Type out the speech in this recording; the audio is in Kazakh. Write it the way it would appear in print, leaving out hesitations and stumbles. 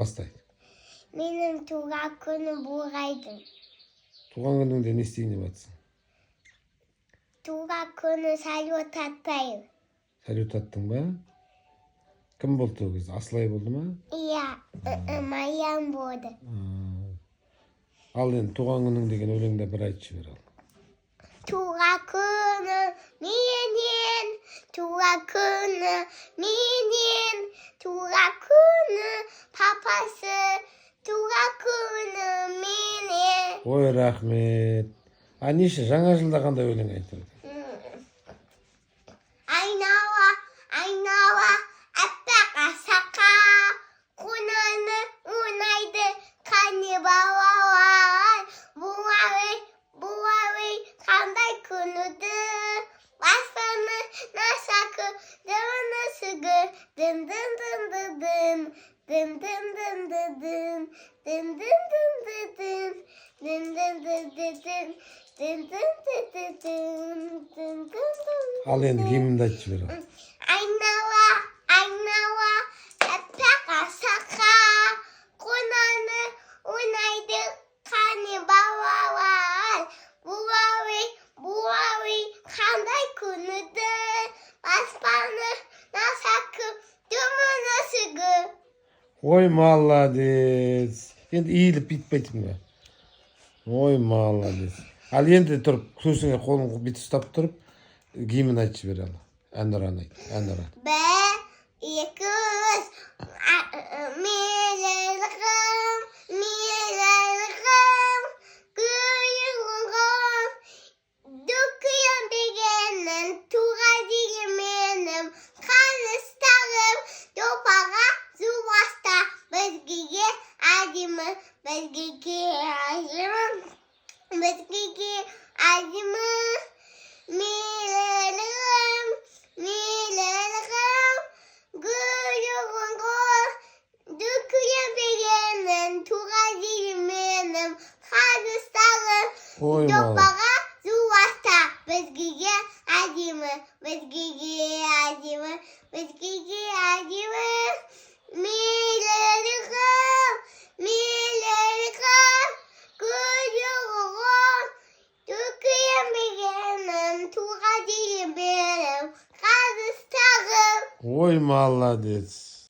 Бастайт. Менің туған күнім болғайды. Туған күніңде не істейін деп жатсың? Туған күні салют аттайын. Салют аттың ба? Кім болды ол кезде? Асылай болды ма? Иә, Маян болды. Ал енді туған күнің деген өлеңді бір айтшы бер ал. Туған күні менен, туған күні менен, туған күні папасы, туған күні менен. Ой, рахмет. Неше жаңа жылда қандай өлең айтып? Айнала, айнала, аппақ асақа, қонаны ойнайды қане балалар. Буалай, қандай күніді, аспаны насақы, дымны сүгі, дым-дым-дым-дым-дым, дым-дым-дым-дым-дым, дым-дым-дым-дым-дым, дым-дым-дым-дым-дым, дым-дым-дым-дым-дым. Ал енді гимнді айтшы бер ал. Айнала, айнала, аппақ асақа, қонаны ойнайды қане балалар. Буалай, қандай күніді, аспаны насақы, дымны сүгі. Ой, молодец. Енді иіліп бүйтпейтін ба? Ой, молодец. Ал енді тұрып, көзіңе қолың бүйтіп ұстап тұрып, гимн айтшы бер ал. Әнұран айт, әнұран. Бір, екі, үш, мелелғым, гүлғым, дүкіем бергенім, туға деген менім, қаныстағым, допаға зубаста, бізгеге әдемі, бізгеге әдемі, мелелғым, гүлғым, дүкіем бергенім, туға деген менім, қаныстағым, допаға зубаста, бізгеге әдемі, бізгеге әдемі, мелелғым, гүлғым, дүкіем бергенім, туға деген менім, қаныстағым. Ой, молодец.